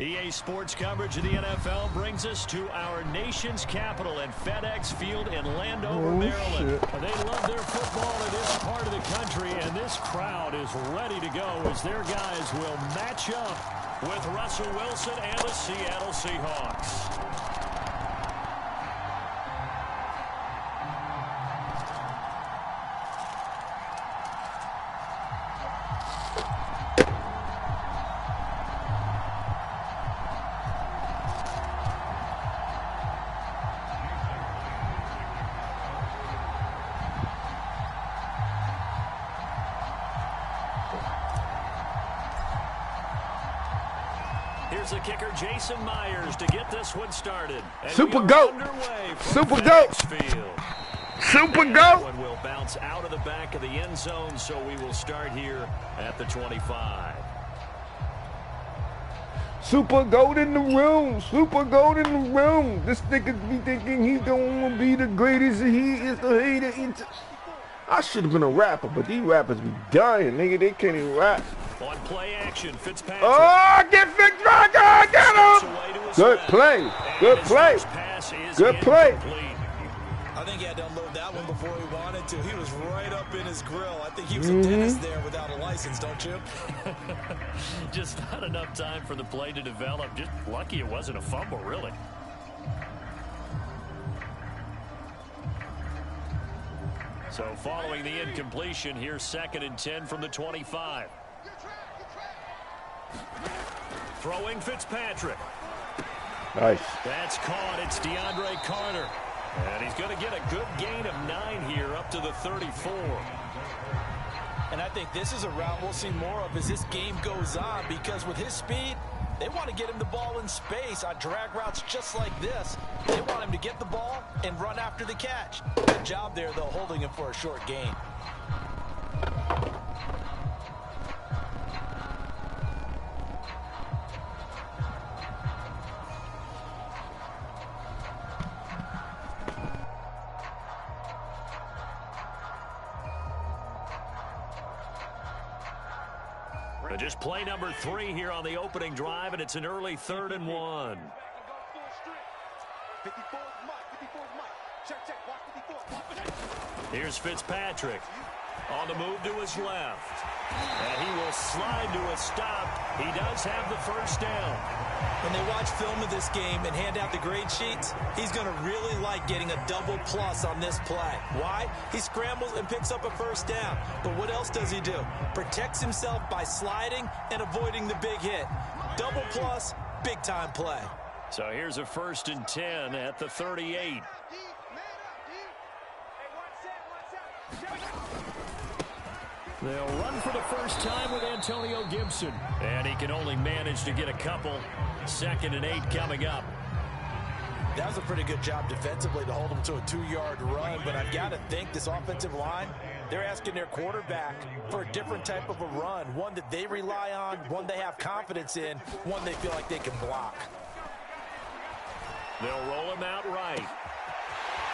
EA Sports coverage of the NFL brings us to our nation's capital at FedEx Field in Landover, Maryland. They love their football in this part of the country, and this crowd is ready to go as their guys will match up with Russell Wilson and the Seattle Seahawks. Here's the kicker, Jason Myers, to get this one started. And Super GOAT. Super GOAT. Super GOAT. One will bounce out of the back of the end zone, so we will start here at the 25. Super GOAT in the room. Super GOAT in the room. This nigga be thinking he gonna be the greatest. He is the hater. I should have been a rapper, but these rappers be dying, nigga. They can't even rap. On play action, Fitzpatrick. Oh, get Fitzpatrick! Get him! Good play. Good play. Good play. I think he had to unload that one before he wanted to. He was right up in his grill. I think he was a dentist there without a license, don't you? Just not enough time for the play to develop. Just lucky it wasn't a fumble, really. So following the incompletion, here's 2nd and 10 from the 25. Throwing Fitzpatrick. Nice. That's caught. It's DeAndre Carter. And he's going to get a good gain of 9 here up to the 34. And I think this is a route we'll see more of as this game goes on, because with his speed, they want to get him the ball in space on drag routes just like this. They want him to get the ball and run after the catch. Good job there, though, holding him for a short gain. Just play number 3 here on the opening drive, and it's an early 3rd and 1. Here's Fitzpatrick on the move to his left. And he will slide to a stop. He does have the first down. When they watch film of this game and hand out the grade sheets, he's going to really like getting a double plus on this play. Why? He scrambles and picks up a first down. But what else does he do? Protects himself by sliding and avoiding the big hit. Double plus, big time play. So here's a 1st and 10 at the 38. They'll run for the first time with Antonio Gibson. And he can only manage to get a couple. 2nd and 8 coming up. That was a pretty good job defensively to hold him to a 2-yard run. But I've got to think this offensive line, they're asking their quarterback for a different type of a run. One that they rely on, one they have confidence in, one they feel like they can block. They'll roll him out right.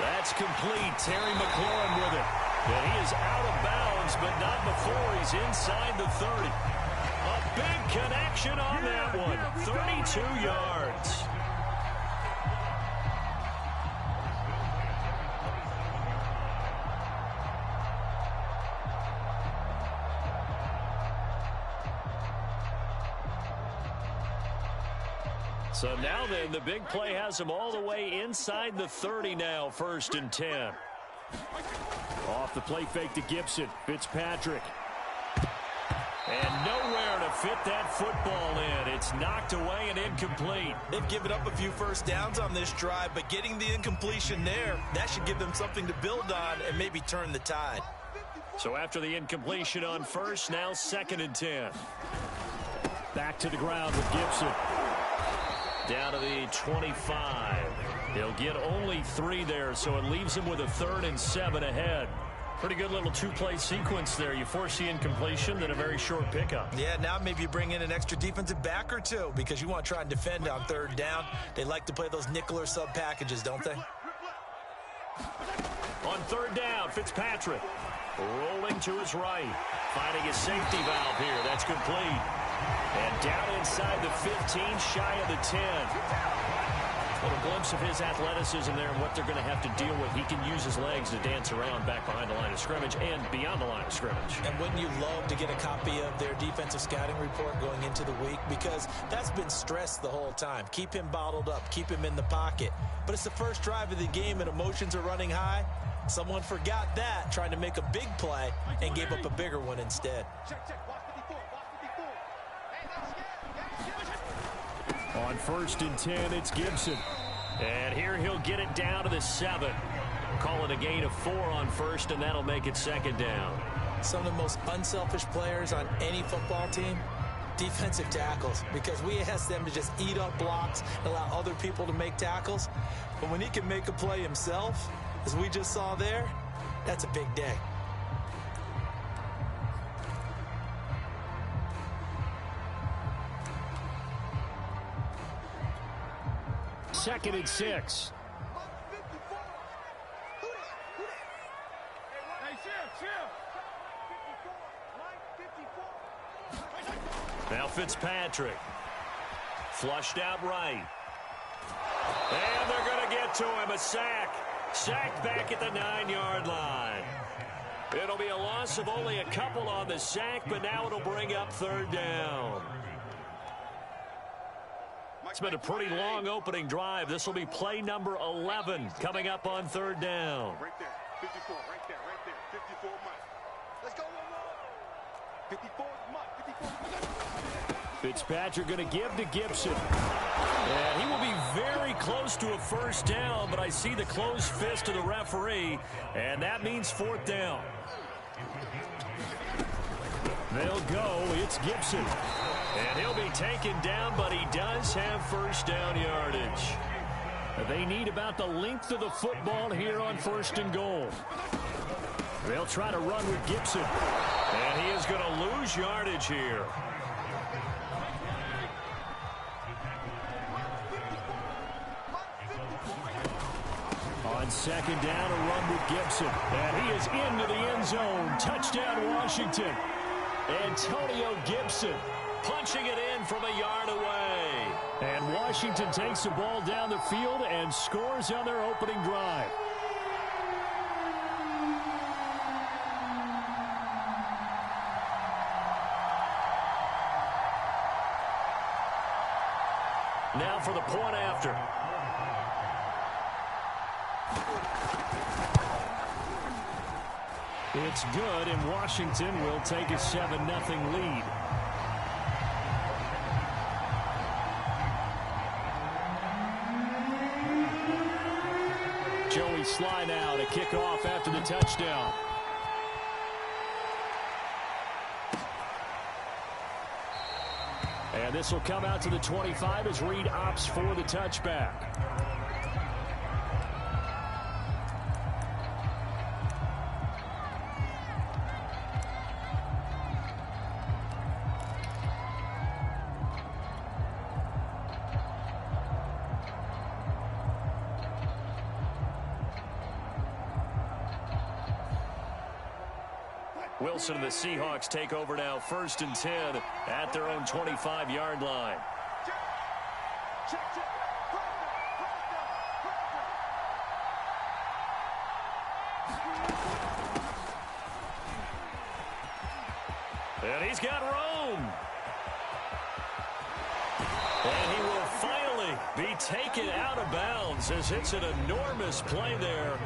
That's complete. Terry McLaurin with it. And he is out of bounds, but not before he's inside the 30. A big connection on that one. 32 yards. So now then, the big play has him all the way inside the 30 now, 1st and 10. Off the play fake to Gibson. Fitzpatrick. And nowhere to fit that football in. It's knocked away and incomplete. They've given up a few first downs on this drive, but getting the incompletion there, that should give them something to build on and maybe turn the tide. So after the incompletion on 1st, now 2nd and 10. Back to the ground with Gibson. Down to the 25. He'll get only 3 there, so it leaves him with a 3rd and 7 ahead. Pretty good little 2-play sequence there. You force the incompletion, then a very short pickup. Yeah, now maybe you bring in an extra defensive back or 2 because you want to try and defend on 3rd down. They like to play those nickel or sub packages, don't they? On 3rd down, Fitzpatrick rolling to his right. Finding his safety valve here. That's complete. And down inside the 15, shy of the 10. A little glimpse of his athleticism there and what they're going to have to deal with. He can use his legs to dance around back behind the line of scrimmage and beyond the line of scrimmage. And wouldn't you love to get a copy of their defensive scouting report going into the week? Because that's been stressed the whole time. Keep him bottled up. Keep him in the pocket. But it's the first drive of the game and emotions are running high. Someone forgot that, trying to make a big play and gave up a bigger one instead. On 1st and 10, it's Gibson. And here he'll get it down to the 7. Call it a gain of 4 on 1st, and that'll make it 2nd down. Some of the most unselfish players on any football team, defensive tackles, because we ask them to just eat up blocks and allow other people to make tackles. But when he can make a play himself, as we just saw there, that's a big day. Second and 6. Now Fitzpatrick. Flushed out right. And they're going to get to him. A sack. Sacked back at the 9-yard line. It'll be a loss of only a couple on the sack, but now it'll bring up 3rd down. It's been a pretty long opening drive. This will be play number 11 coming up on 3rd down. Right there, 54, right there, 54 Mike. Let's go, 54 Mike, 54 Mike. Fitzpatrick going to give to Gibson. And he will be very close to a 1st down, but I see the closed fist of the referee, and that means 4th down. They'll go. It's Gibson. And he'll be taken down, but he does have 1st down yardage. They need about the length of the football here on 1st and goal. They'll try to run with Gibson. And he is going to lose yardage here. On 2nd down, a run with Gibson. And he is into the end zone. Touchdown, Washington. Antonio Gibson punching it in from a yard away. And Washington takes the ball down the field and scores on their opening drive. Now for the point after. It's good, and Washington will take a 7-0 lead. Joey Sly now to kick off after the touchdown. And this will come out to the 25 as Reed opts for the touchback. Wilson and the Seahawks take over now, 1st and 10 at their own 25-yard line. And he's got room. And he will finally be taken out of bounds as it's an enormous play there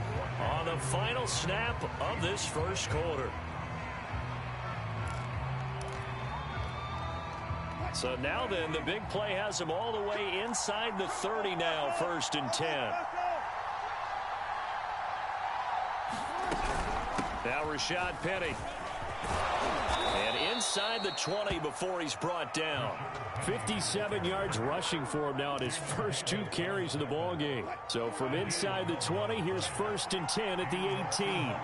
on the final snap of this 1st quarter. So now then, the big play has him all the way inside the 30 now, 1st and 10. Now Rashad Penny. And inside the 20 before he's brought down. 57 yards rushing for him now at his first 2 carries of the ball game. So from inside the 20, here's 1st and 10 at the 18.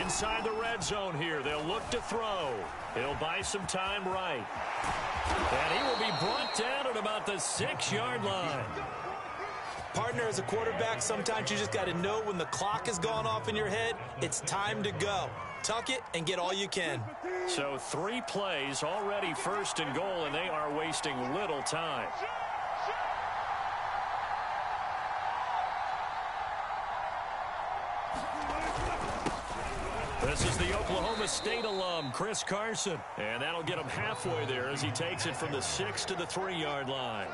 Inside the red zone here, they'll look to throw. He'll buy some time right. And he will be brought down at about the 6-yard line. Partner, as a quarterback, sometimes you just got to know when the clock has gone off in your head, it's time to go. Tuck it and get all you can. So 3 plays, already 1st and goal, and they are wasting little time. This is the Oklahoma State alum, Chris Carson. And that'll get him halfway there as he takes it from the 6 to the 3-yard line.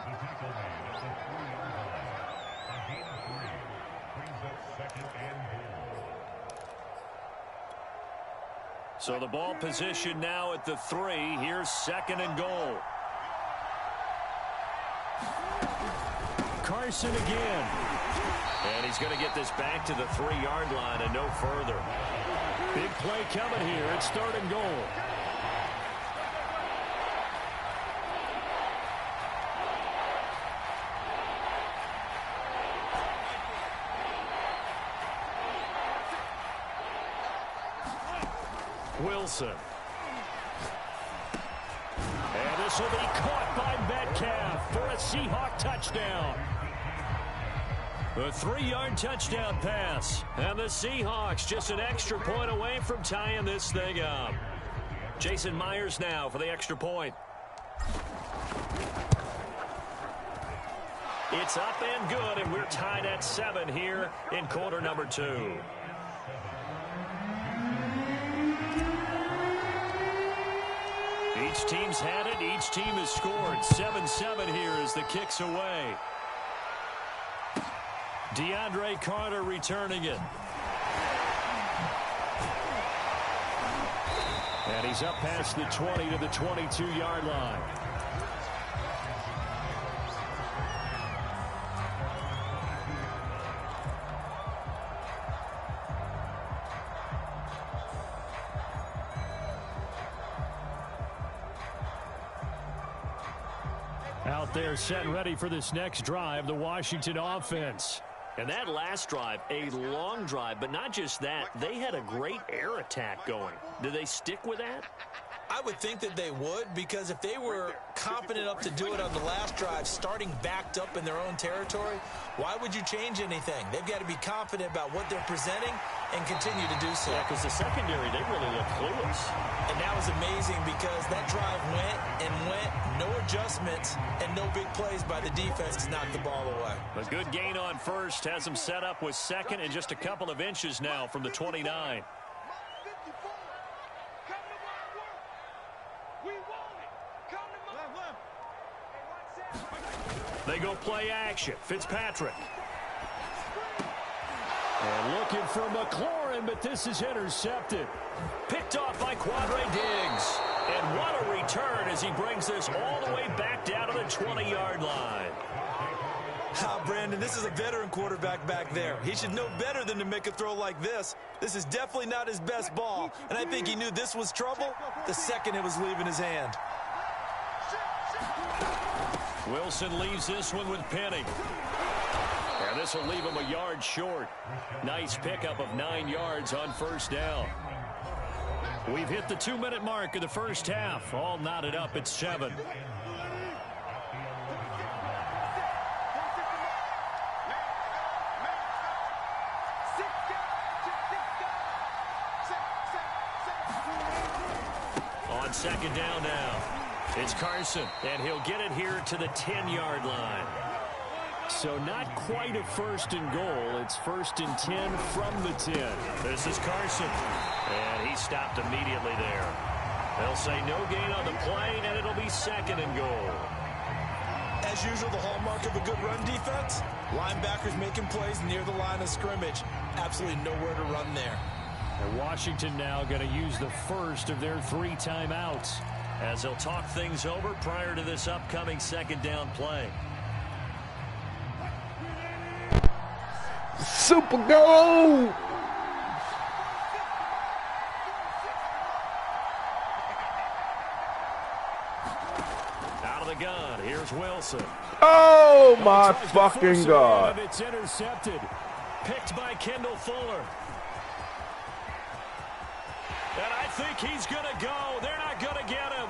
So the ball position now at the 3. Here's 2nd and goal. Carson again. And he's going to get this back to the 3-yard line and no further. Big play coming here. It's 3rd and goal. Wilson. And this will be caught by Metcalf for a Seahawk touchdown. A 3-yard touchdown pass. And the Seahawks just an extra point away from tying this thing up. Jason Myers now for the extra point. It's up and good, and we're tied at 7 here in quarter number 2. Each team's had it. Each team has scored. 7-7 here as the kick's away. DeAndre Carter returning it. And he's up past the 20 to the 22-yard line. Out there set and ready for this next drive, the Washington offense. And that last drive, a long drive, but not just that. They had a great air attack going. Do they stick with that? I would think that they would, because if they were confident enough to do it on the last drive, starting backed up in their own territory, why would you change anything? They've got to be confident about what they're presenting and continue to do so. Yeah, because the secondary, they really look clueless. And that was amazing because that drive went and went, no adjustments, and no big plays by the defense to knock the ball away. A good gain on first has them set up with 2nd and just a couple of inches now from the 29. They go play action. Fitzpatrick. And looking for McLaurin, but this is intercepted. Picked off by Quadre Diggs. And what a return as he brings this all the way back down to the 20-yard line. Brandon, this is a veteran quarterback back there. He should know better than to make a throw like this. This is definitely not his best ball. And I think he knew this was trouble the second it was leaving his hand. Wilson leaves this one with Penny. And this will leave him a yard short. Nice pickup of 9 yards on first down. We've hit the 2-minute mark of the first half. All knotted up at 7. On 2nd down now. It's Carson, and he'll get it here to the 10-yard line. So not quite a 1st and goal. It's 1st and 10 from the 10. This is Carson, and he stopped immediately there. They'll say no gain on the play, and it'll be 2nd and goal. As usual, the hallmark of a good run defense, linebackers making plays near the line of scrimmage. Absolutely nowhere to run there. And Washington now going to use the first of their 3 timeouts as they'll talk things over prior to this upcoming 2nd down play. Super goal! Out of the gun, here's Wilson. Oh my fucking God. It's intercepted. Picked by Kendall Fuller. And I think he's going to go. They're not going to get him.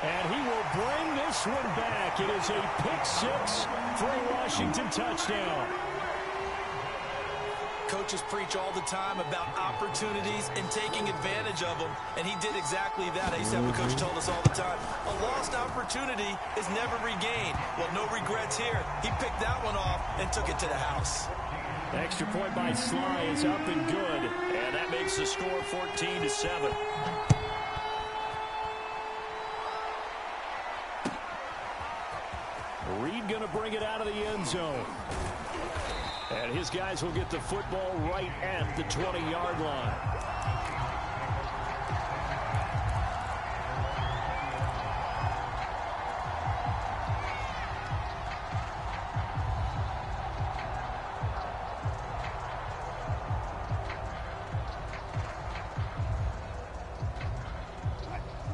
And he will bring this one back. It is a pick-6 for a Washington touchdown. Coaches preach all the time about opportunities and taking advantage of them, and he did exactly that. I used to have a coach told us all the time, a lost opportunity is never regained. Well, no regrets here. He picked that one off and took it to the house. Extra point by Sly is up and good, and that makes the score 14-7. Reed going to bring it out of the end zone. And his guys will get the football right at the 20-yard line.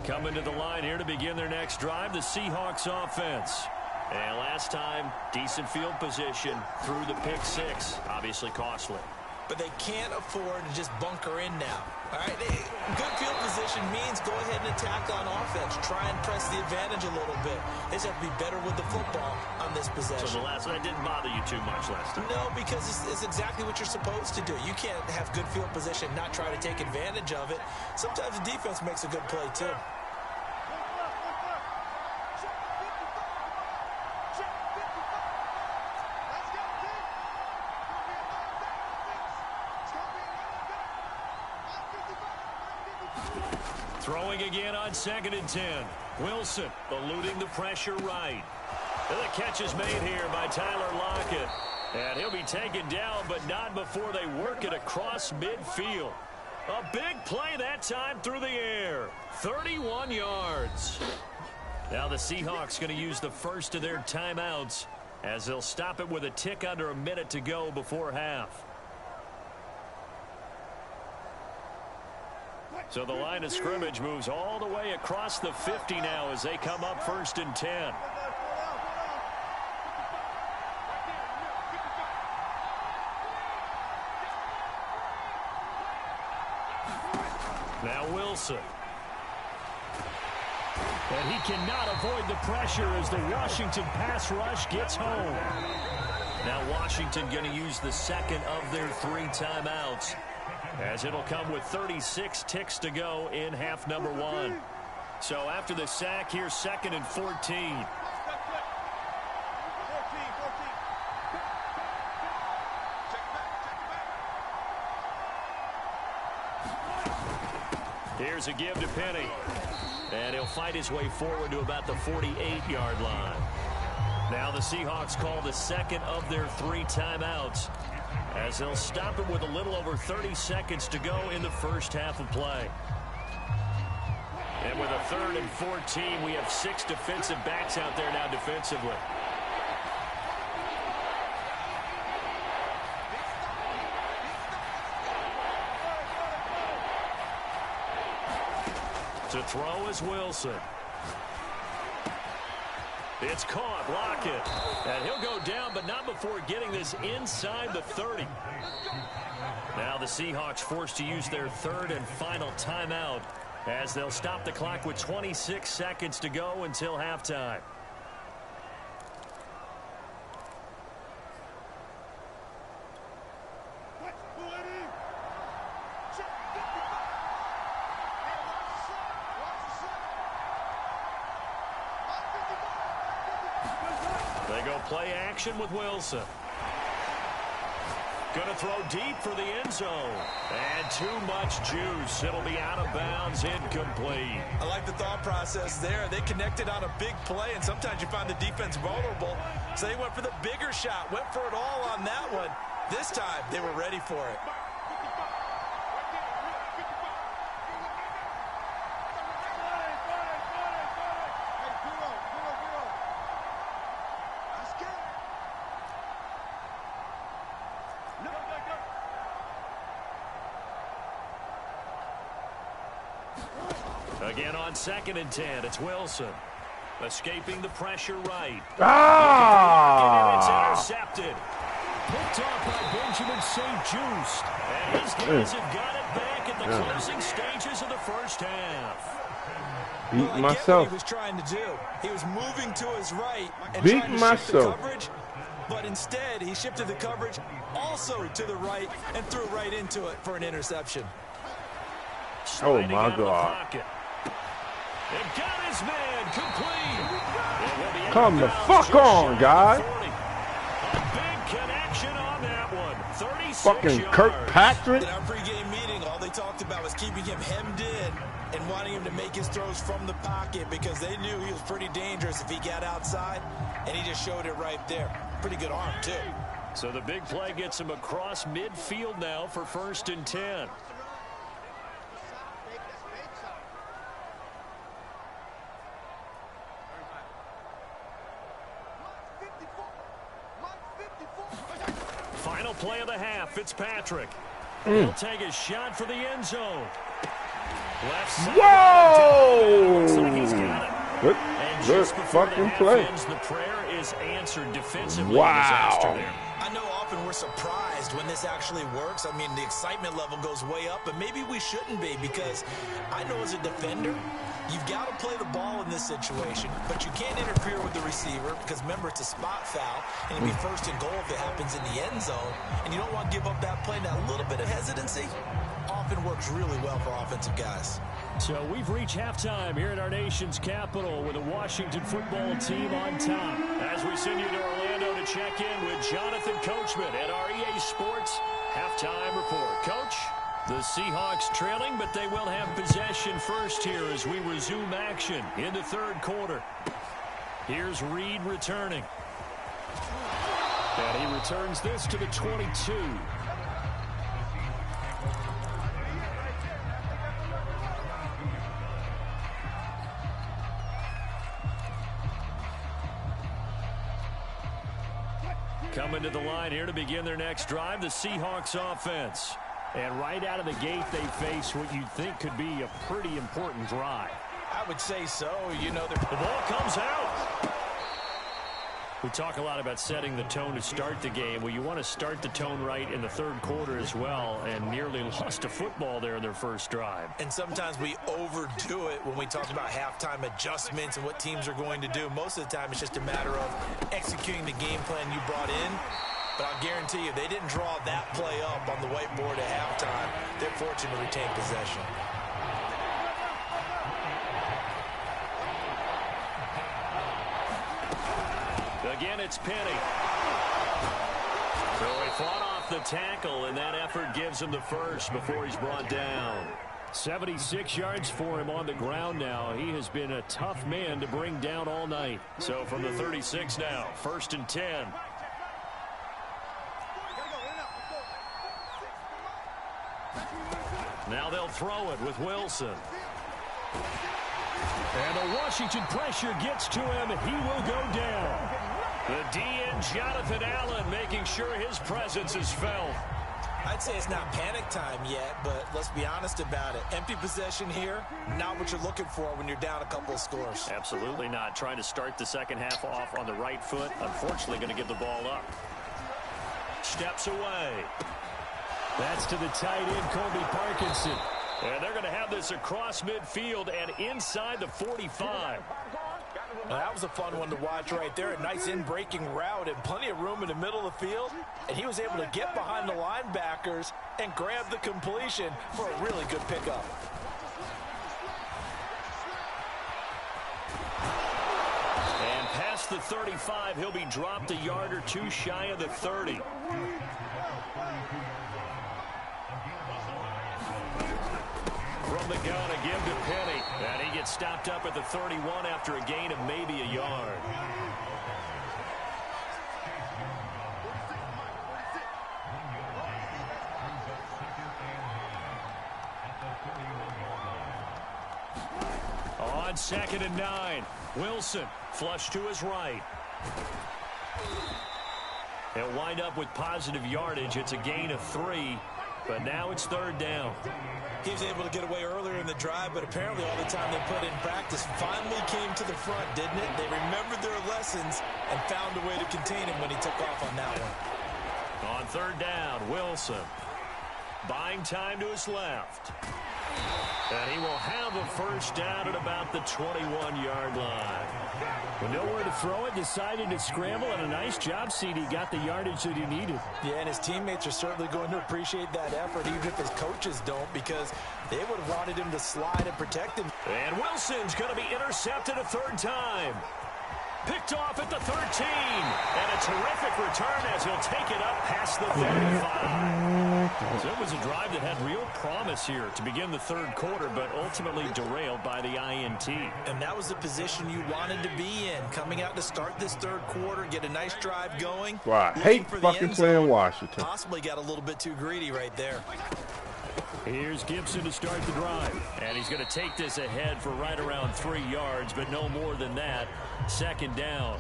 Coming to the line here to begin their next drive, the Seahawks offense. And last time, decent field position through the pick-6. Obviously costly. But they can't afford to just bunker in now. All right, good field position means go ahead and attack on offense. Try and press the advantage a little bit. They just have to be better with the football on this possession. So the last one didn't bother you too much last time? No, because it's exactly what you're supposed to do. You can't have good field position, not try to take advantage of it. Sometimes the defense makes a good play, too. Throwing again on 2nd and 10. Wilson eluding the pressure right. And the catch is made here by Tyler Lockett. And he'll be taken down, but not before they work it across midfield. A big play that time through the air. 31 yards. Now the Seahawks going to use the first of their timeouts as they'll stop it with a tick under a minute to go before half. So the line of scrimmage moves all the way across the 50 now as they come up 1st and 10. Now Wilson. And he cannot avoid the pressure as the Washington pass rush gets home. Now Washington going to use the second of their 3 timeouts, as it'll come with 36 ticks to go in half number 1. So after the sack, here's 2nd and 14. Here's a give to Penny. And he'll fight his way forward to about the 48-yard line. Now the Seahawks call the second of their 3 timeouts, as they'll stop it with a little over 30 seconds to go in the first half of play. And with a 3rd and 14, we have 6 defensive backs out there now defensively. To throw is Wilson. It's caught, Lockett. And he'll go down, but not before getting this inside the 30. Now the Seahawks forced to use their 3rd and final timeout, as they'll stop the clock with 26 seconds to go until halftime. They go play action with Wilson. Going to throw deep for the end zone. And too much juice. It'll be out of bounds, incomplete. I like the thought process there. They connected on a big play, and sometimes you find the defense vulnerable. So they went for the bigger shot, went for it all on that one. This time, they were ready for it. Again on 2nd and 10, it's Wilson. Escaping the pressure right. Ah! It's intercepted. Picked off by Benjamin St. Just. And his guys have got it back in the closing stages of the first half. Beat Well, I myself. get what he was trying to do. He was moving to his right and Beat trying to shift the myself. coverage, but instead he shifted the coverage also to the right and threw right into it for an interception. Oh my God. It got his man complete. Come the fuck on, guys. A big connection on that one. 36 Fucking yards. Kirkpatrick. In our pregame meeting, all they talked about was keeping him hemmed in and wanting him to make his throws from the pocket because they knew he was pretty dangerous if he got outside, and he just showed it right there. Pretty good arm, too. So the big play gets him across midfield now for 1st and 10. Final play of the half, Fitzpatrick. He'll take a shot for the end zone. Left side. Whoa! Looks like he's got it. Good, And good just before the fucking half play. ends, the prayer is answered defensively. Wow. Disaster there. I know often we're surprised when this actually works. I mean, the excitement level goes way up, but maybe we shouldn't be because I know as a defender, you've got to play the ball in this situation, but you can't interfere with the receiver because, remember, it's a spot foul, and it'll be 1st and goal if it happens in the end zone, and you don't want to give up that play. That little bit of hesitancy often works really well for offensive guys. So we've reached halftime here at our nation's capital with the Washington football team on top. As we send you to Orlando to check in with Jonathan Coachman at our EA Sports Halftime Report. Coach, the Seahawks trailing, but they will have possession first here as we resume action in the 3rd quarter. Here's Reed returning. And he returns this to the 22. Coming to the line here to begin their next drive, the Seahawks offense. And right out of the gate, they face what you'd think could be a pretty important drive. I would say so. You know, The ball comes out. We talk a lot about setting the tone to start the game. Well, you want to start the tone right in the 3rd quarter as well, and nearly lost a football there in their first drive. and sometimes we overdo it when we talk about halftime adjustments and what teams are going to do. Most of the time, it's just a matter of executing the game plan you brought in. But I'll guarantee you, they didn't draw that play up on the whiteboard at halftime. They're fortunate to retain possession. Again, it's Penny. So he fought off the tackle, and that effort gives him the first before he's brought down. 76 yards for him on the ground now. He has been a tough man to bring down all night. So from the 36 now, 1st and 10. Now they'll throw it with Wilson. And the Washington pressure gets to him. He will go down. The DN, Jonathan Allen, making sure his presence is felt. I'd say it's not panic time yet, but let's be honest about it. Empty possession here, not what you're looking for when you're down a couple of scores. Absolutely not. Trying to start the second half off on the right foot. Unfortunately, going to give the ball up. Steps away. That's to the tight end, Colby Parkinson. And they're going to have this across midfield and inside the 45. Now, that was a fun one to watch right there. A nice in-breaking route and plenty of room in the middle of the field. And he was able to get behind the linebackers and grab the completion for a really good pickup. And past the 35, he'll be dropped a yard or two shy of the 30. From the gun, a give to Penny. And he gets stopped up at the 31 after a gain of maybe a yard. On 2nd and 9, Wilson flush to his right. He'll wind up with positive yardage. It's a gain of 3, but now it's 3rd down. He was able to get away earlier in the drive, but apparently all the time they put in practice finally came to the front, didn't it? They remembered their lessons and found a way to contain him when he took off on that one. On 3rd down, Wilson buying time to his left. And he will have a first down at about the 21-yard line. With nowhere to throw it, decided to scramble, and a nice job, CD. Got the yardage that he needed. Yeah, and his teammates are certainly going to appreciate that effort, even if his coaches don't, because they would have wanted him to slide and protect him. And Wilson's going to be intercepted a third time. Picked off at the 13. And a terrific return as he'll take it up past the 35. So it was a drive that had real promise here to begin the third quarter, but ultimately derailed by the INT. And that was the position you wanted to be in. Coming out to start this third quarter, get a nice drive going. Wow, I hate fucking playing Washington. Possibly got a little bit too greedy right there. Here's Gibson to start the drive. And he's going to take this ahead for right around 3 yards, but no more than that. Second down.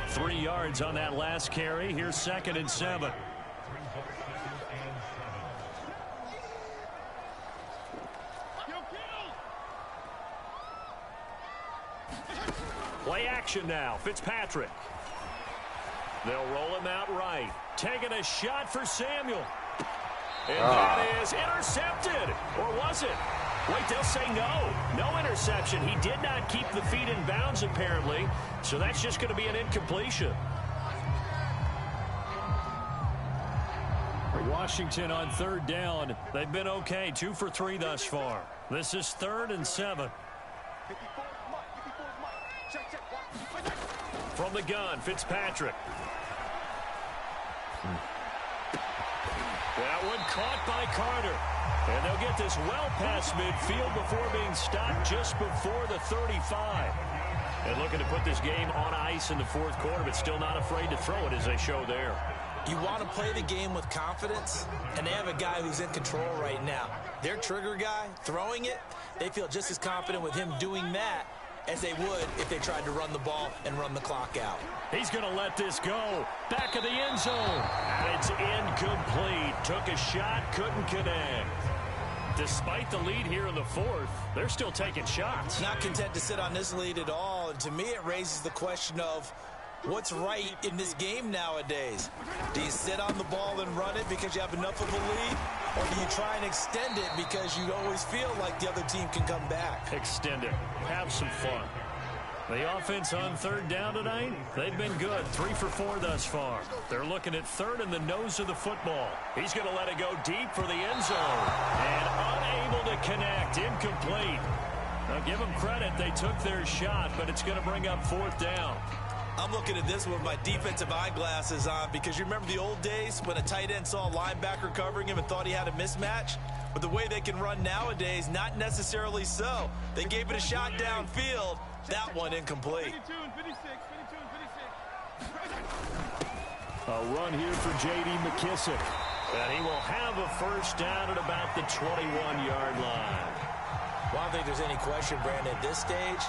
3 yards on that last carry. Here's 2nd and 7. Play action now. Fitzpatrick. They'll roll him out right. Taking a shot for Samuel. And that is intercepted. Or was it? Wait, they'll say no. No interception. He did not keep the feet in bounds, apparently. So that's just going to be an incompletion. Washington on third down. They've been okay. 2 for 3 thus far. This is 3rd and 7. From the gun, Fitzpatrick. That one caught by Carter. And they'll get this well past midfield before being stopped just before the 35. And looking to put this game on ice in the fourth quarter, but still not afraid to throw it as they show there. You want to play the game with confidence, and they have a guy who's in control right now. Their trigger guy, throwing it, they feel just as confident with him doing that as they would if they tried to run the ball and run the clock out. He's going to let this go. Back of the end zone. And it's incomplete. Took a shot, couldn't connect. Despite the lead here in the fourth, they're still taking shots. Not content to sit on this lead at all. And to me, it raises the question of what's right in this game nowadays. Do you sit on the ball and run it because you have enough of a lead? Or do you try and extend it because you always feel like the other team can come back? Extend it. Have some fun. The offense on third down tonight, they've been good. 3 for 4 thus far. They're looking at third in the nose of the football. He's going to let it go deep for the end zone. And unable to connect. Incomplete. Now give them credit. They took their shot, but it's going to bring up 4th down. I'm looking at this with my defensive eyeglasses on because you remember the old days when a tight end saw a linebacker covering him and thought he had a mismatch? But the way they can run nowadays, not necessarily so. They gave it a shot downfield. That one incomplete. A run here for J.D. McKissick. And he will have a first down at about the 21-yard line. Well, I don't think there's any question, Brandon, at this stage.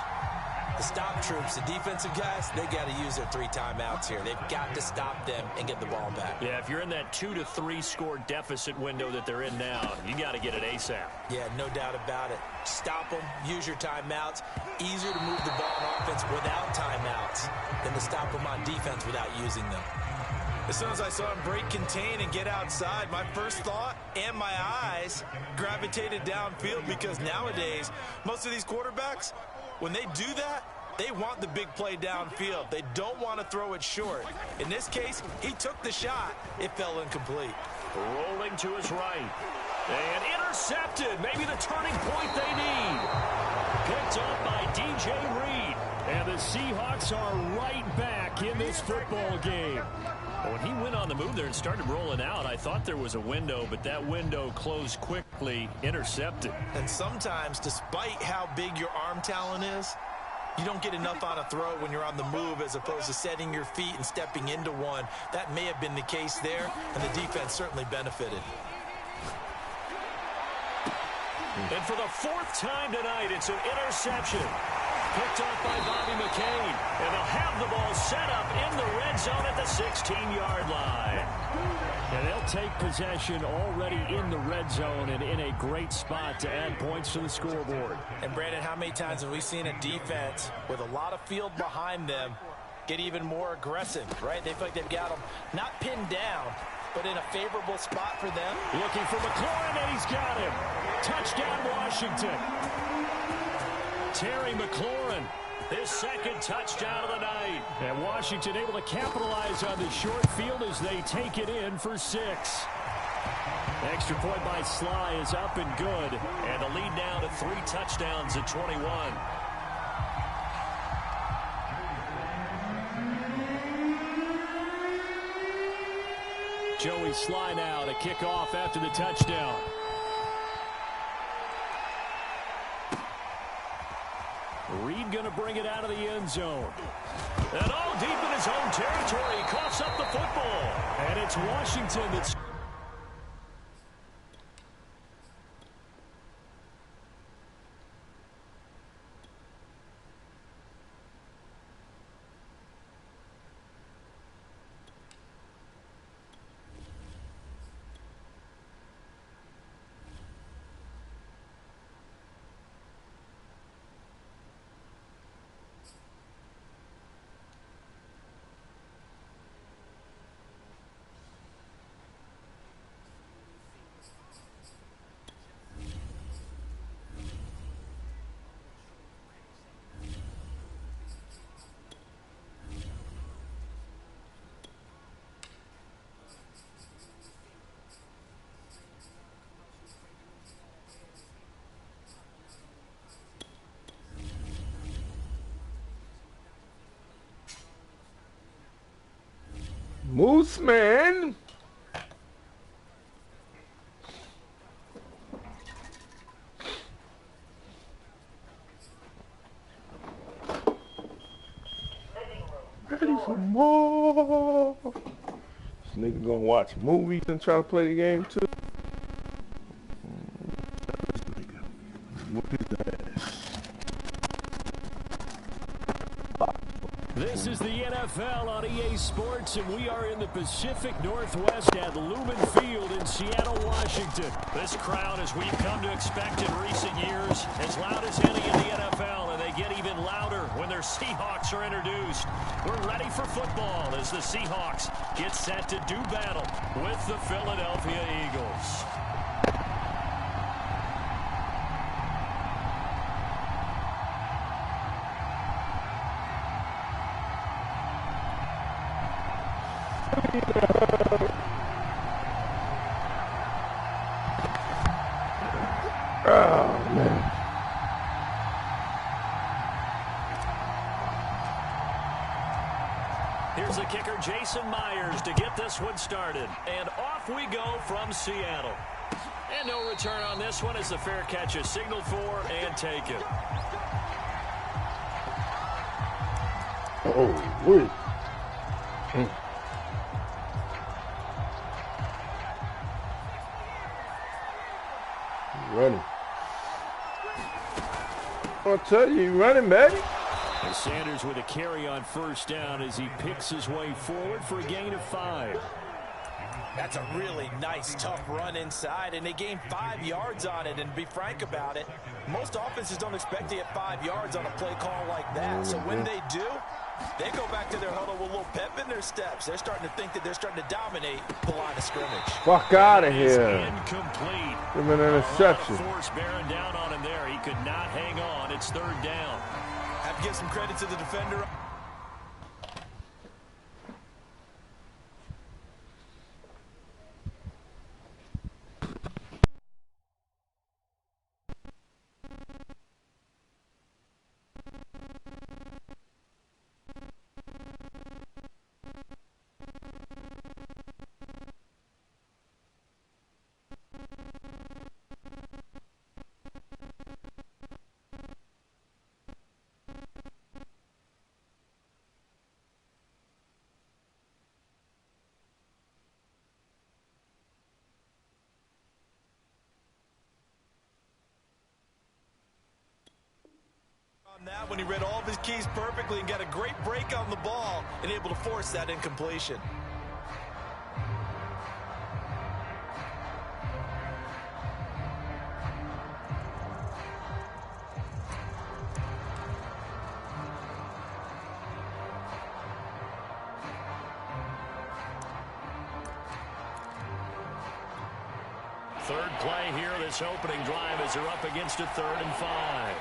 The stop troops, the defensive guys, they got to use their 3 timeouts here. They've got to stop them and get the ball back. Yeah, if you're in that 2 to 3 score deficit window that they're in now, you got to get it ASAP. Yeah, no doubt about it. Stop them, use your timeouts. Easier to move the ball on offense without timeouts than to stop them on defense without using them. As soon as I saw him break contain and get outside, my first thought and my eyes gravitated downfield because nowadays, most of these quarterbacks, when they do that, they want the big play downfield. They don't want to throw it short. In this case, he took the shot. It fell incomplete. Rolling to his right. And intercepted. Maybe the turning point they need. Picked up by DJ Reed. And the Seahawks are right back in this football game. When he went on the move there and started rolling out, I thought there was a window, but that window closed quickly, intercepted. And sometimes, despite how big your arm talent is, you don't get enough on a throw when you're on the move as opposed to setting your feet and stepping into one. That may have been the case there, and the defense certainly benefited. And for the 4th time tonight, it's an interception. Picked up by Bobby McCain. And they'll have the ball set up in the red zone at the 16-yard line. And they'll take possession already in the red zone and in a great spot to add points to the scoreboard. And, Brandon, how many times have we seen a defense with a lot of field behind them get even more aggressive, right? They feel like they've got them not pinned down, but in a favorable spot for them. Looking for McLaurin, and he's got him. Touchdown, Washington. Washington. Terry McLaurin, his second touchdown of the night. And Washington able to capitalize on the short field as they take it in for 6. Extra point by Sly is up and good. And the lead now to 3 touchdowns at 21. Joey Sly now to kick off after the touchdown. Reed going to bring it out of the end zone. And all deep in his own territory, he coughs up the football. And it's Washington that's... Moose man. Ready for more. This nigga gonna watch movies and try to play the game too. This nigga. Whoop his ass. This is the NFL on EA Sports, and we are in the Pacific Northwest at Lumen Field in Seattle, Washington. This crowd, as we've come to expect in recent years, as loud as any in the NFL, and they get even louder when their Seahawks are introduced. We're ready for football as the Seahawks get set to do battle with the Philadelphia Eagles. Oh, man. Here's the kicker, Jason Myers, to get this one started. And off we go from Seattle. And no return on this one as the fair catch is signaled for and taken. Oh, wait. Running. I'll tell you, running, baby. And Sanders with a carry on first down as he picks his way forward for a gain of 5. That's a really nice, tough run inside, and they gained 5 yards on it. And to be frank about it, most offenses don't expect to get 5 yards on a play call like that. So when they do, they go back to their huddle with a little pep in their steps. They're starting to think that they're starting to dominate the line of scrimmage. Fuck out of here. Incomplete. Give him an interception. Force bearing down on him there. He could not hang on. It's 3rd down. Have to give some credit to the defender. That when he read all of his keys perfectly and got a great break on the ball and able to force that incompletion. Third play here, this opening drive as they're up against a 3rd and 5.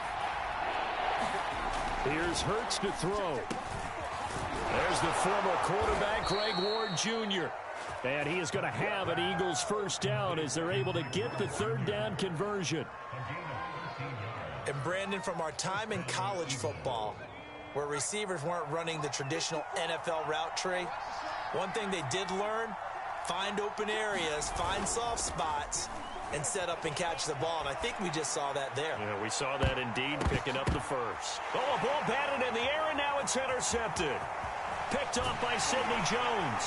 Here's Hurts to throw. There's the former quarterback, Greg Ward Jr. And he is going to have an Eagles first down as they're able to get the 3rd down conversion. And Brandon, from our time in college football, where receivers weren't running the traditional NFL route tree, one thing they did learn, find open areas, find soft spots, and set up and catch the ball. And I think we just saw that there. Yeah, we saw that indeed, picking up the first. Oh, a ball batted in the air, and now it's intercepted. Picked off by Sidney Jones.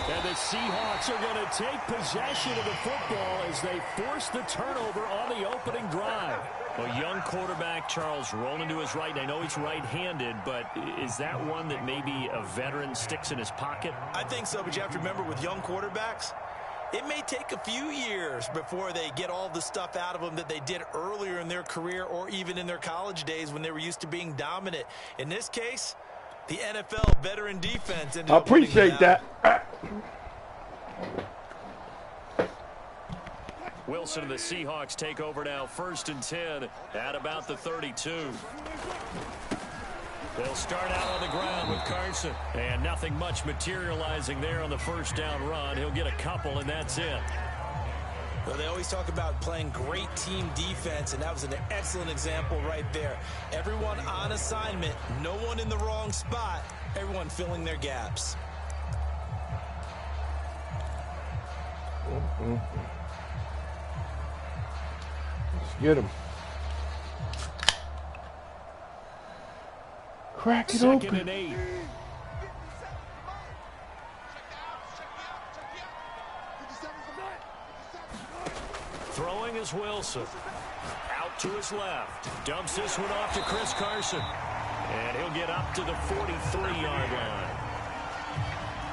And the Seahawks are going to take possession of the football as they force the turnover on the opening drive. A young quarterback, Charles, rolling to his right. I know he's right-handed, but is that one that maybe a veteran sticks in his pocket? I think so, but you have to remember with young quarterbacks, it may take a few years before they get all the stuff out of them that they did earlier in their career or even in their college days when they were used to being dominant. In this case, the NFL veteran defense ended up winning. I appreciate that. Wilson and the Seahawks take over now, 1st and 10 at about the 32. They'll start out on the ground with Carson. And nothing much materializing there on the 1st down run. He'll get a couple, and that's it. Well, they always talk about playing great team defense, and that was an excellent example right there. Everyone on assignment, no one in the wrong spot, everyone filling their gaps. Let's get him. Crack it open. 2nd and 8. Throwing is Wilson. Out to his left. Dumps this one off to Chris Carson. And he'll get up to the 43-yard line.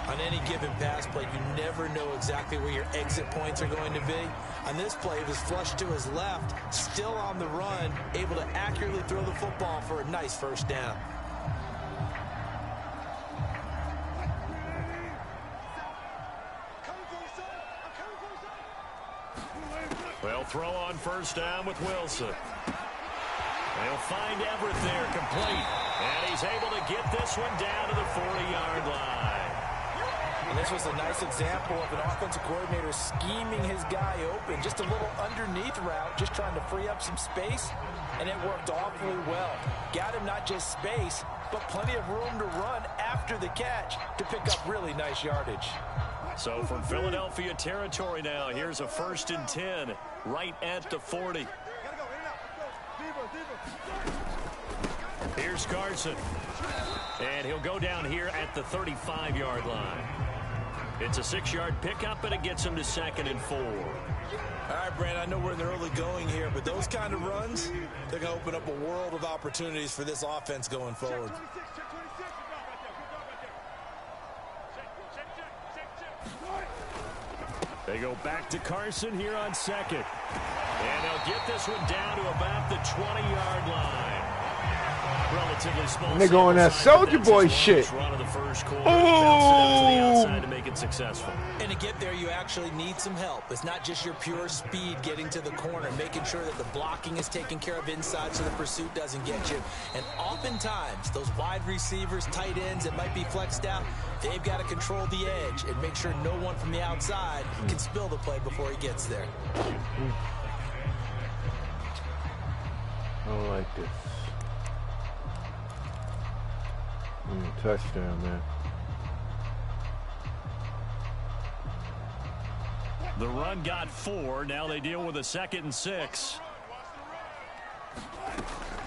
On any given pass play, you never know exactly where your exit points are going to be. On this play, it was flushed to his left, still on the run, able to accurately throw the football for a nice 1st down. They'll throw on 1st down with Wilson. They'll find Everett there, complete. And he's able to get this one down to the 40-yard line. And this was a nice example of an offensive coordinator scheming his guy open. Just a little underneath route, just trying to free up some space, and it worked awfully well. Got him not just space, but plenty of room to run after the catch to pick up really nice yardage. So from Philadelphia territory now, here's a 1st and 10 right at the 40. Here's Carson. And he'll go down here at the 35-yard line. It's a 6-yard pickup, and it gets him to 2nd and 4. All right, Brandon, I know we're in the early going here, but those kind of runs, they're going to open up a world of opportunities for this offense going forward. They go back to Carson here on 2nd. And they'll get this one down to about the 20-yard line. Relatively small. And they're going that Soldier Boy shit. Run of the first quarter. Oh! To the outside to make it successful. And to get there, you actually need some help. It's not just your pure speed getting to the corner, making sure that the blocking is taken care of inside so the pursuit doesn't get you. And oftentimes, those wide receivers, tight ends that might be flexed out, they've got to control the edge and make sure no one from the outside can spill the play before he gets there. I don't like this. Touchdown, man. The run got 4. Now they deal with a 2nd and 6.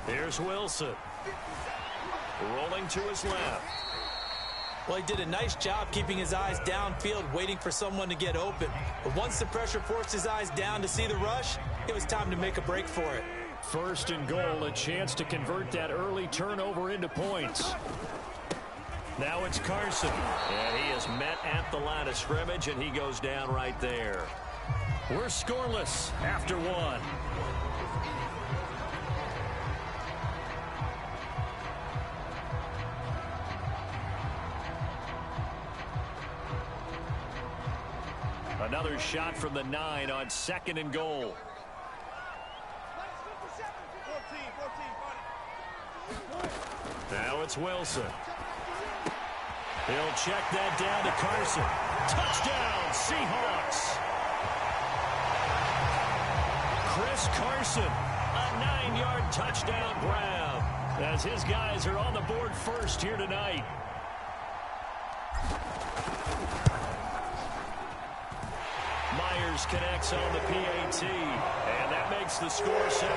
Here's Wilson. Rolling to his left. Well, he did a nice job keeping his eyes downfield, waiting for someone to get open. But once the pressure forced his eyes down to see the rush, it was time to make a break for it. 1st and goal, a chance to convert that early turnover into points. Now it's Carson. And he is met at the line of scrimmage, and he goes down right there. We're scoreless after 1. another shot from the 9 on 2nd and goal. Now it's Wilson. He'll check that down to Carson. Touchdown, Seahawks. Chris Carson, a 9-yard touchdown grab, as his guys are on the board first here tonight. Myers connects on the PAT, and that makes the score 7-0.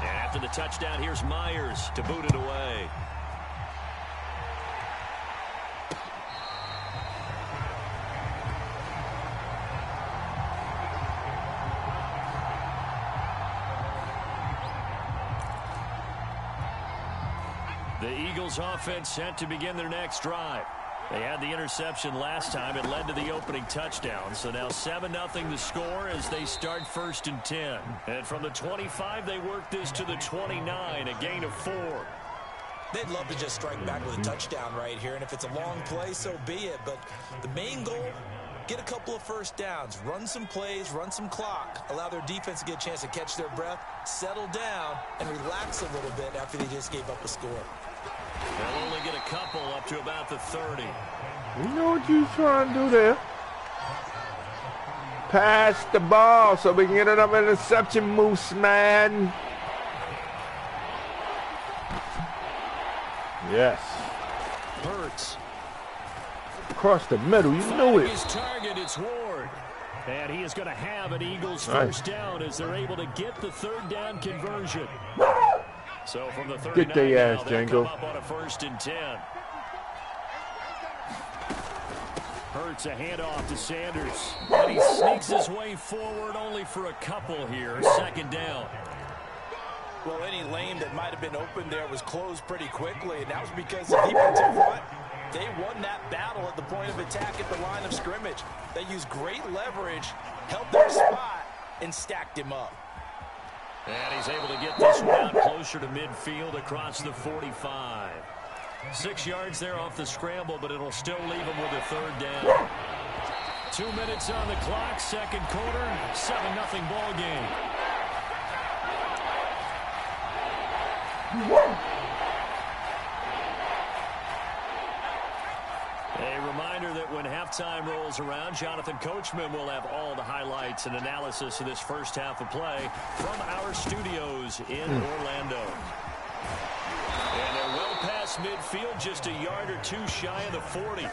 After the touchdown, here's Myers to boot it away. The Eagles offense set to begin their next drive. They had the interception last time. It led to the opening touchdown. So now 7-0 the score as they start 1st and 10. And from the 25, they work this to the 29, a gain of 4. They'd love to just strike back with a touchdown right here. And if it's a long play, so be it. But the main goal, get a couple of first downs, run some plays, run some clock, allow their defense to get a chance to catch their breath, settle down, and relax a little bit after they just gave up a score. They'll only get a couple up to about the 30. You know what you're trying to do there? Pass the ball so we can get another interception, Moose man. Yes. Hurts. Across the middle, you know it. His target, it's Ward. And he is going to have an Eagles first down as they're able to get the 3rd down conversion. So from the 39 get their ass, Django. Django. Up on a 1st and 10. Hurts a handoff to Sanders. And he sneaks his way forward only for a couple here. 2nd down. Well, any lane that might have been open there was closed pretty quickly, and that was because the defensive front, they won that battle at the point of attack at the line of scrimmage. They used great leverage, held their spot, and stacked him up. And he's able to get this one out closer to midfield across the 45. 6 yards there off the scramble, but it'll still leave him with a 3rd down. 2 minutes on the clock, 2nd quarter, 7-0 ball game. A reminder that when halftime rolls around, Jonathan Coachman will have all the highlights and analysis of this first half of play from our studios in Orlando. And they're well past midfield, just a yard or 2 shy of the 40.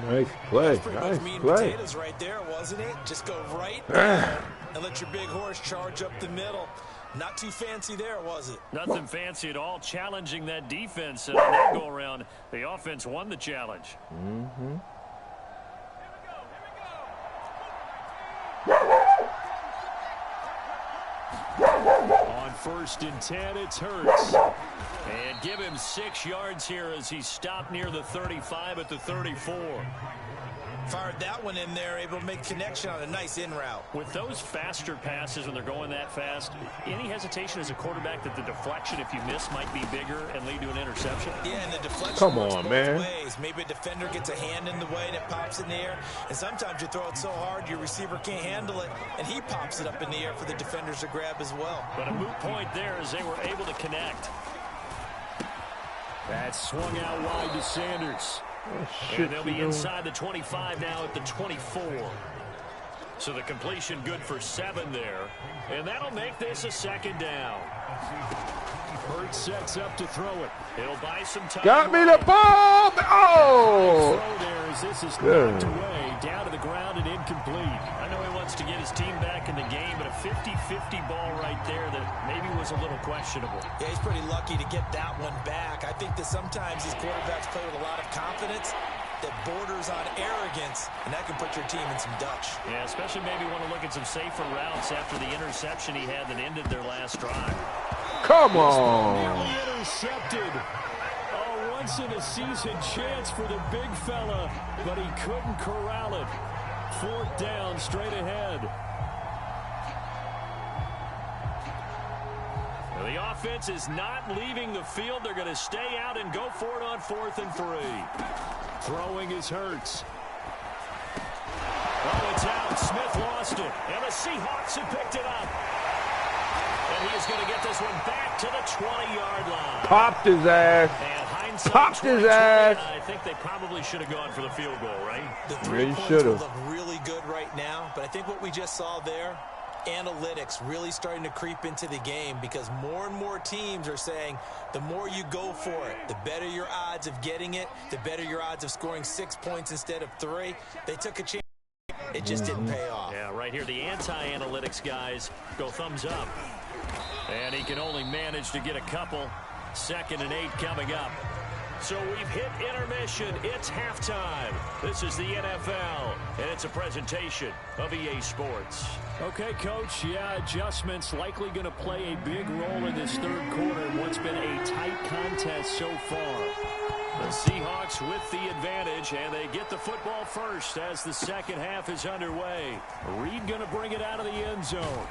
Nice play. Pretty Nice much meat and play. potatoes right there, wasn't it? Just go right there and let your big horse charge up the middle. Not too fancy there, was it? Nothing fancy at all, challenging that defense. And on that go-around, the offense won the challenge. On 1st and 10, it's Hurts. And give him 6 yards here as he stopped near the 35 at the 34. Fired that one in there, able to make connection on a nice in route. With those faster passes when they're going that fast, any hesitation as a quarterback that the deflection, if you miss, might be bigger and lead to an interception? Yeah, and the deflection Come works on, both man. ways. Maybe a defender gets a hand in the way and it pops in the air. And sometimes you throw it so hard your receiver can't handle it, and he pops it up in the air for the defenders to grab as well. But a moot point there as they were able to connect. That swung out wide to Sanders. And they'll be inside the 25 now at the 24. So the completion good for 7 there. And that'll make this a 2nd down. Hurts sets up to throw it. He'll buy some time. Got me the ball. Oh! Throw there as this is Good. knocked away, down to the ground and incomplete. I know he wants to get his team back in the game, but a 50-50 ball right there that maybe was a little questionable. Yeah, he's pretty lucky to get that one back. I think that sometimes these quarterbacks play with a lot of confidence that borders on arrogance, and that can put your team in some Dutch. Yeah, especially maybe want to look at some safer routes after the interception he had that ended their last drive. Come on. Nearly intercepted. A once-in-a-season chance for the big fella, but he couldn't corral it. 4th down, straight ahead. The offense is not leaving the field. They're going to stay out and go for it on 4th and 3. Throwing is Hurts. Oh, it's out. Smith lost it. And the Seahawks have picked it up. And he is going to get this one back to the 20-yard line. Popped his ass. And hindsight, Popped his ass. I think they probably should have gone for the field goal, right? The Yeah, 3 you points should've. will look really good right now, but I think what we just saw there, analytics really starting to creep into the game, because more and more teams are saying the more you go for it, the better your odds of getting it, the better your odds of scoring 6 points instead of 3. They took a chance. It just didn't pay off. Yeah, right here, the anti-analytics guys go thumbs up. And he can only manage to get a couple. 2nd and 8 coming up. So we've hit intermission. It's halftime. This is the NFL, and it's a presentation of EA Sports. Okay, Coach, yeah, adjustments likely going to play a big role in this 3rd quarter in what's been a tight contest so far. The Seahawks with the advantage, and they get the football first as the 2nd half is underway. Reed going to bring it out of the end zone.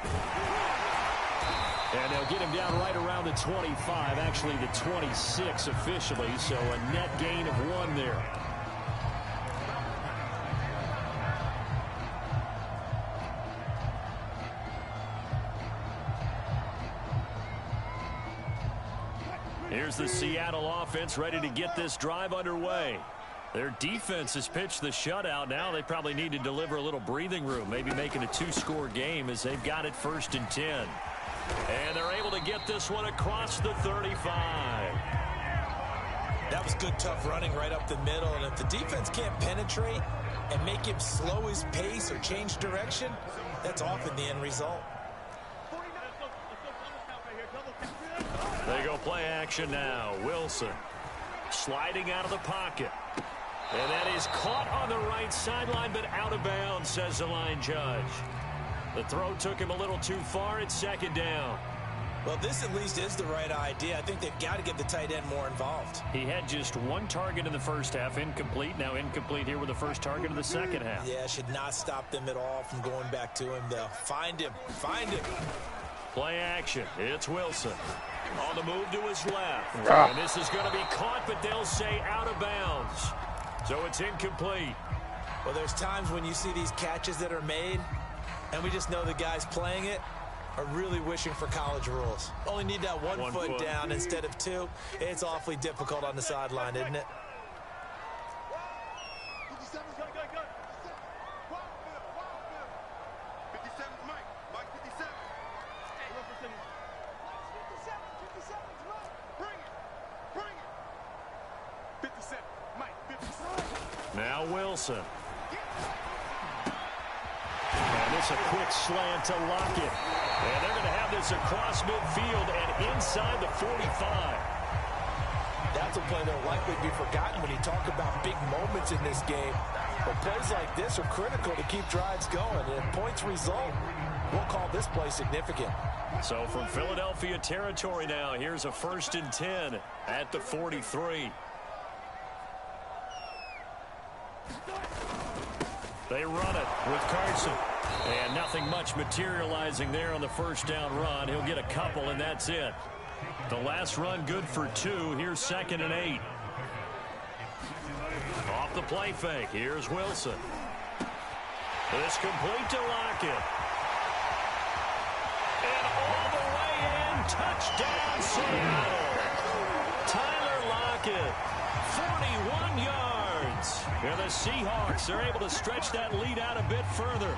And they'll get him down right around the 25, actually the 26 officially, so a net gain of 1 there. Here's the Seattle offense ready to get this drive underway. Their defense has pitched the shutout. Now they probably need to deliver a little breathing room, maybe making a 2-score game as they've got it 1st and 10. And they're able to get this one across the 35. That was good, tough running right up the middle. And if the defense can't penetrate and make him slow his pace or change direction, that's often the end result. They go play action now. Wilson sliding out of the pocket. And that is caught on the right sideline, but out of bounds, says the line judge. The throw took him a little too far. It's 2nd down. Well, this at least is the right idea. I think they've got to get the tight end more involved. He had just 1 target in the 1st half, incomplete. Now incomplete here with the 1st target of the 2nd half. Yeah, should not stop them at all from going back to him, though. Find him. Find him. Play action. It's Wilson. On the move to his left. And this is going to be caught, but they'll say out of bounds. So it's incomplete. Well, there's times when you see these catches that are made, and we just know the guys playing it are really wishing for college rules. Only need that one foot down instead of 2. It's awfully difficult on the sideline, isn't it? Now Wilson. And this a quick slant to Lockett. And they're going to have this across midfield and inside the 45. That's a play that will likely be forgotten when you talk about big moments in this game. But plays like this are critical to keep drives going. And if points result, we'll call this play significant. So from Philadelphia territory now, here's a 1st and 10 at the 43. They run it with Carson. And nothing much materializing there on the 1st down run. He'll get a couple, and that's it. The last run good for 2. Here's 2nd and 8. Off the play fake. Here's Wilson. This complete to Lockett. And all the way in. Touchdown, Seattle. Tyler Lockett. 41 yards. And the Seahawks are able to stretch that lead out a bit further.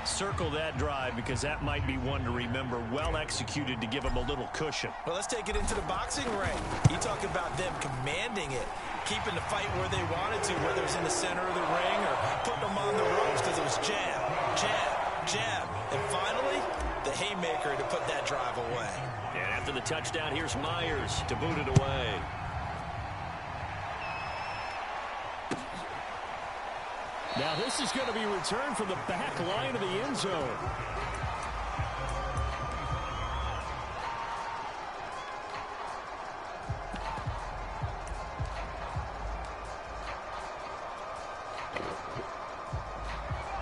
Circle that drive because that might be one to remember. Well executed to give them a little cushion. Well, let's take it into the boxing ring. You talk about them commanding it, keeping the fight where they wanted to, whether it's in the center of the ring or putting them on the ropes because it was jab, jab, jab. And finally, the haymaker to put that drive away. And after the touchdown, here's Myers to boot it away. Now this is going to be returned from the back line of the end zone.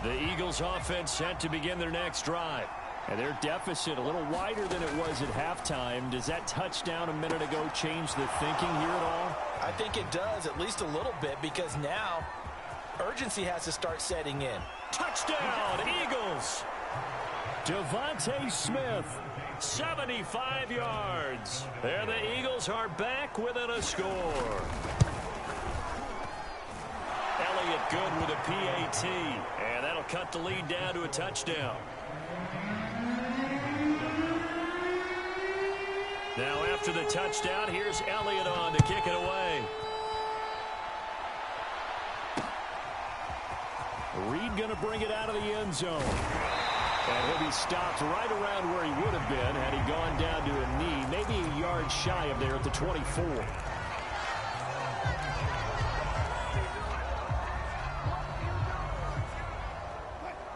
The Eagles offense set to begin their next drive. And their deficit a little wider than it was at halftime. Does that touchdown a minute ago change the thinking here at all? I think it does, at least a little bit, because now urgency has to start setting in. Touchdown, Eagles! Devontae Smith, 75 yards. There the Eagles are back within a score. Elliott good with a PAT, and that'll cut the lead down to a touchdown. Now after the touchdown, here's Elliott on to kick it away. Reed going to bring it out of the end zone. And he'll be stopped right around where he would have been had he gone down to a knee, maybe a yard shy of there at the 24.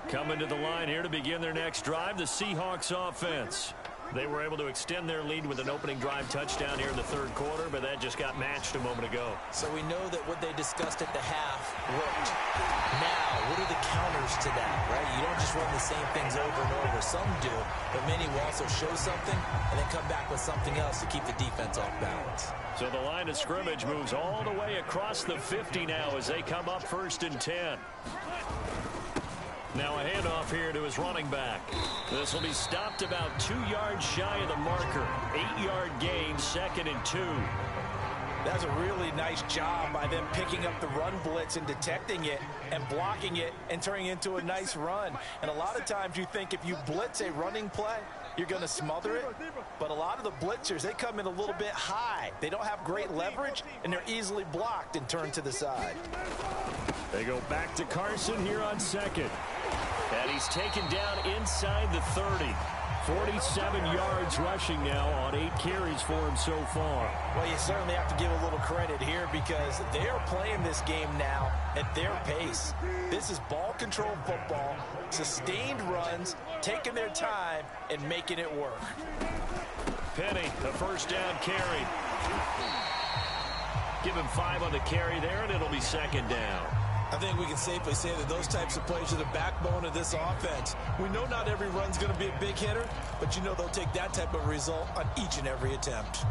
Coming to the line here to begin their next drive, the Seahawks offense. They were able to extend their lead with an opening drive touchdown here in the third quarter, but that just got matched a moment ago. So we know that what they discussed at the half worked. Now, what are the counters to that, right? You don't just run the same things over and over. Some do, but many will also show something and then come back with something else to keep the defense off balance. So the line of scrimmage moves all the way across the 50 now as they come up 1st and 10. Now a handoff here to his running back. This will be stopped about 2 yards shy of the marker. 8-yard gain, 2nd and 2. That's a really nice job by them picking up the run blitz and detecting it and blocking it and turning it into a nice run. And a lot of times you think if you blitz a running play, you're going to smother it. But a lot of the blitzers, they come in a little bit high. They don't have great leverage, and they're easily blocked and turned to the side. They go back to Carson here on 2nd. And he's taken down inside the 30. 47 yards rushing now on 8 carries for him so far. Well, you certainly have to give a little credit here because they are playing this game now at their pace. This is ball control football, sustained runs, taking their time, and making it work. Penny, the first down carry. Give him 5 on the carry there, and it'll be 2nd down. I think we can safely say that those types of plays are the backbone of this offense. We know not every run's going to be a big hitter, but you know they'll take that type of result on each and every attempt.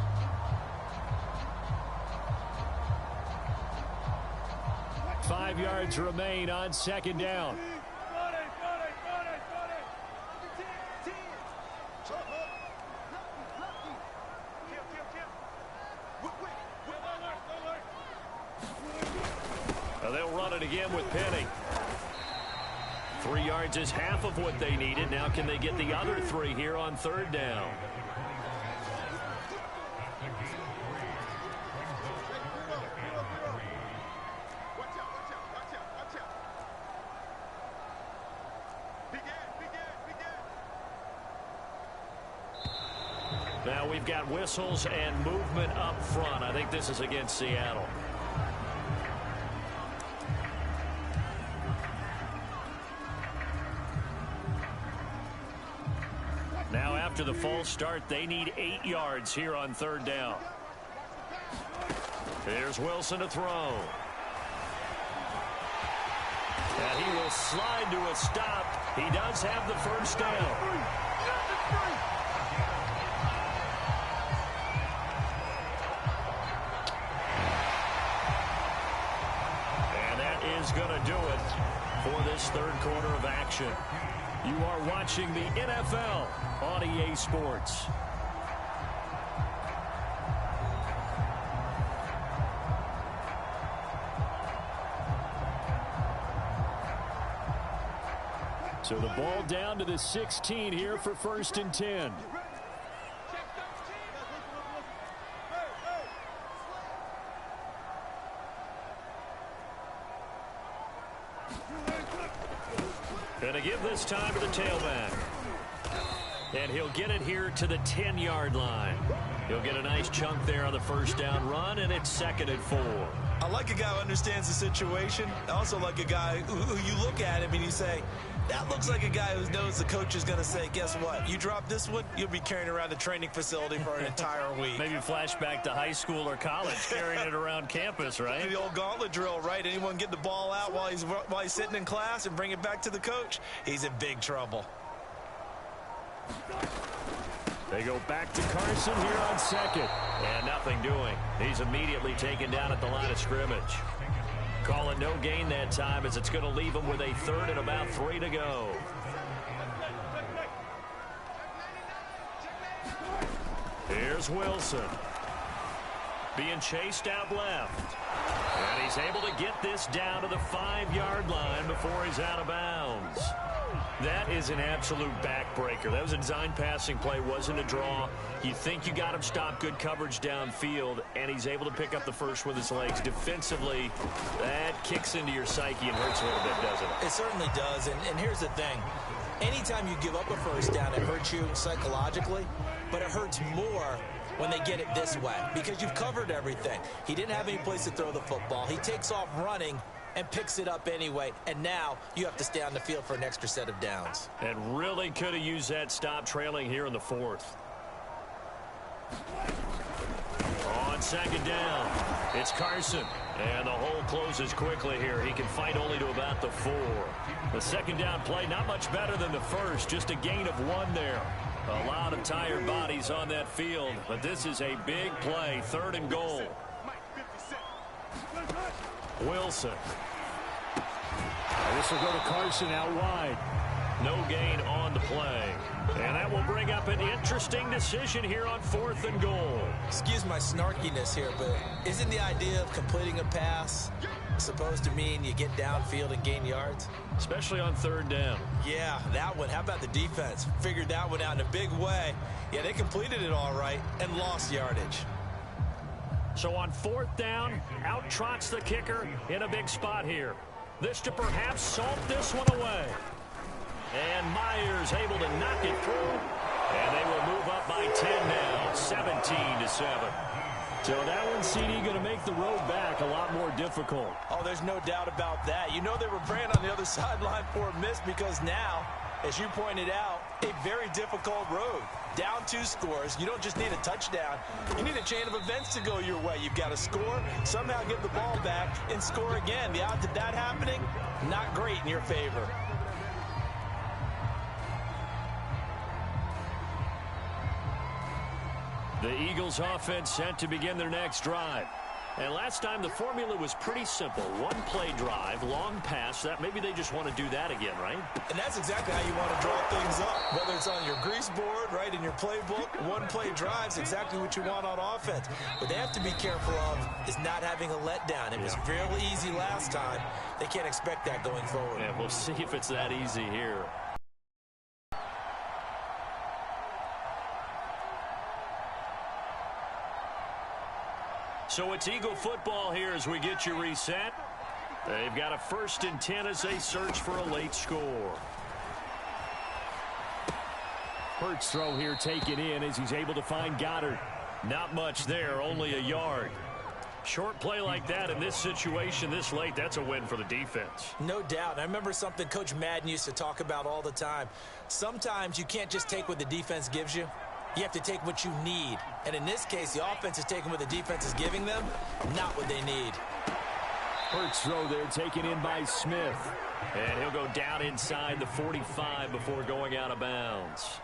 Five yards remain on 2nd down. They'll run it again with Penny. 3 yards is half of what they needed. Now can they get the other 3 here on 3rd down? Now we've got whistles and movement up front. I think this is against Seattle. Now after the false start, they need 8 yards here on 3rd down. Here's Wilson to throw. And he will slide to a stop. He does have the first down. Is going to do it for this 3rd quarter of action. You are watching the NFL on EA Sports. So the ball down to the 16 here for 1st and 10. Going to give this time to the tailback. And he'll get it here to the 10-yard line. He'll get a nice chunk there on the first down run, and it's 2nd and 4. I like a guy who understands the situation. I also like a guy who you look at him and you say, that looks like a guy who knows the coach is going to say, guess what? You drop this one, you'll be carrying around the training facility for an entire week. Maybe flashback to high school or college, carrying it around campus, right? The old gauntlet drill, right? Anyone get the ball out while he's sitting in class and bring it back to the coach? He's in big trouble. They go back to Carson here on second. And nothing doing. He's immediately taken down at the line of scrimmage. Calling no gain that time as it's going to leave him with a third and about 3 to go. Here's Wilson. Being chased out left. And he's able to get this down to the 5-yard line before he's out of bounds. That is an absolute backbreaker. That was a design passing play, wasn't a draw. You think you got him stopped, good coverage downfield, and he's able to pick up the first with his legs. Defensively, that kicks into your psyche and hurts a little bit, doesn't it? It certainly does, and here's the thing. Anytime you give up a first down, it hurts you psychologically, but it hurts more when they get it this way because you've covered everything. He didn't have any place to throw the football. He takes off running and picks it up anyway, and now you have to stay on the field for an extra set of downs. And really could have used that stop trailing here in the 4th. On second down, it's Carson. And the hole closes quickly here. He can fight only to about the 4. The second down play, not much better than the first, just a gain of 1 there. A lot of tired bodies on that field, but this is a big play, 3rd and goal. Wilson. This will go to Carson out wide. No gain on the play. And that will bring up an interesting decision here on 4th and goal. Excuse my snarkiness here, but isn't the idea of completing a pass supposed to mean you get downfield and gain yards? Especially on 3rd down. Yeah, that one. How about the defense? Figured that one out in a big way. Yeah, they completed it all right and lost yardage. So on 4th down, out trots the kicker in a big spot here. This to perhaps salt this one away. And Myers able to knock it through. And they will move up by 10 now, 17-7. So that one, CD, going to make the road back a lot more difficult. Oh, there's no doubt about that. You know they were praying on the other sideline for a miss because now, as you pointed out, a very difficult road. Down 2 scores. You don't just need a touchdown. You need a chain of events to go your way. You've got to score, somehow get the ball back, and score again. The odds of that happening, not great in your favor. The Eagles offense set to begin their next drive. And last time the formula was pretty simple. 1-play drive, long pass. That maybe they just want to do that again, right? And that's exactly how you want to draw things up. Whether it's on your grease board, right, in your playbook, 1-play drive's exactly what you want on offense. What they have to be careful of is not having a letdown. It was fairly easy last time. They can't expect that going forward. Yeah, we'll see if it's that easy here. So it's Eagle football here as we get you reset. They've got a 1st and 10 as they search for a late score. Hurts throw here taken in as he's able to find Goddard. Not much there, only a yard. Short play like that in this situation this late, that's a win for the defense. No doubt. I remember something Coach Madden used to talk about all the time. Sometimes you can't just take what the defense gives you. You have to take what you need. And in this case, the offense is taking what the defense is giving them, not what they need. Hurts throw there taken in by Smith. And he'll go down inside the 45 before going out of bounds.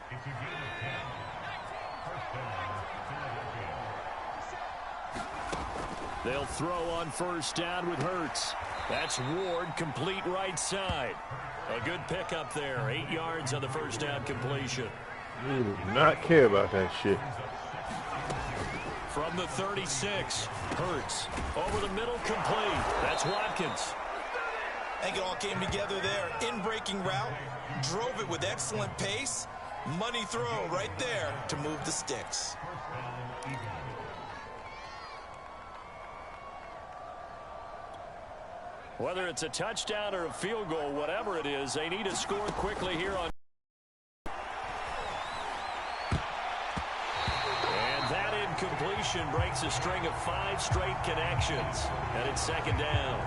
They'll throw on 1st down with Hurts. That's Ward, complete right side. A good pickup there, 8 yards on the 1st down completion. You do not care about that shit. From the 36, Hurts over the middle, complete. That's Watkins. I think it all came together there. In-breaking route, drove it with excellent pace. Money throw right there to move the sticks. Whether it's a touchdown or a field goal, whatever it is, they need to score quickly here on. And that incompletion breaks a string of 5 straight connections. And it's 2nd down.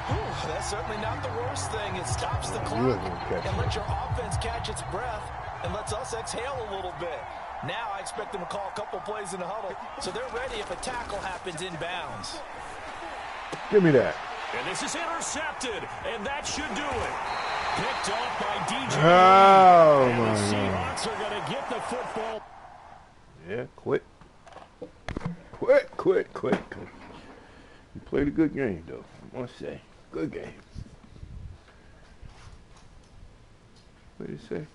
Whew, that's certainly not the worst thing. It stops the clock and lets your offense catch its breath and lets us exhale a little bit. Now I expect them to call a couple plays in the huddle, so they're ready if a tackle happens in bounds. Give me that. And this is intercepted, and that should do it. picked off by DJ. Oh, and my the God. Seahawks are going to get the football. Yeah, quit. You played a good game, though. I must say. Good game. What did it say?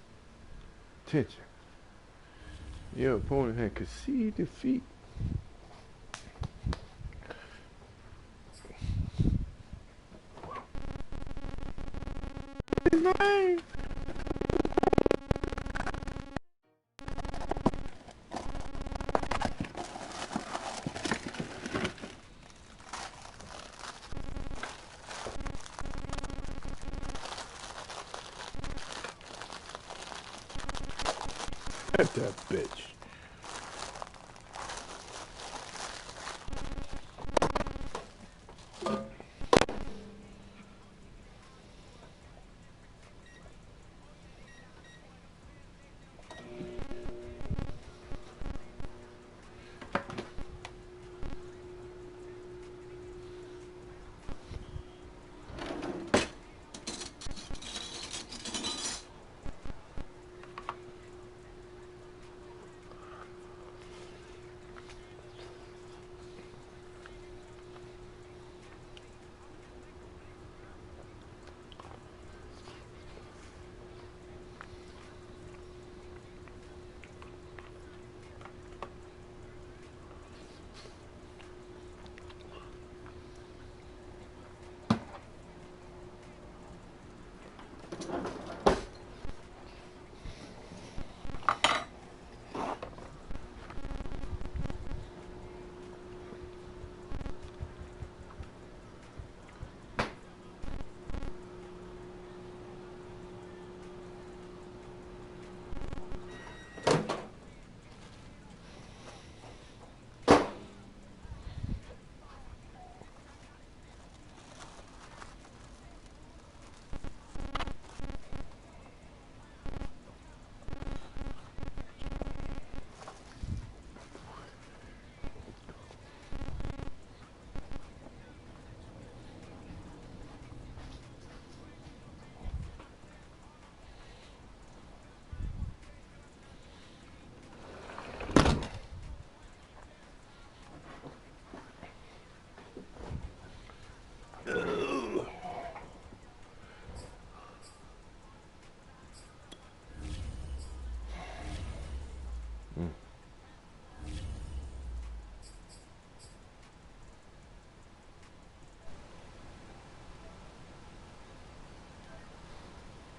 Attention. Your opponent had conceded defeat. His name. That bitch.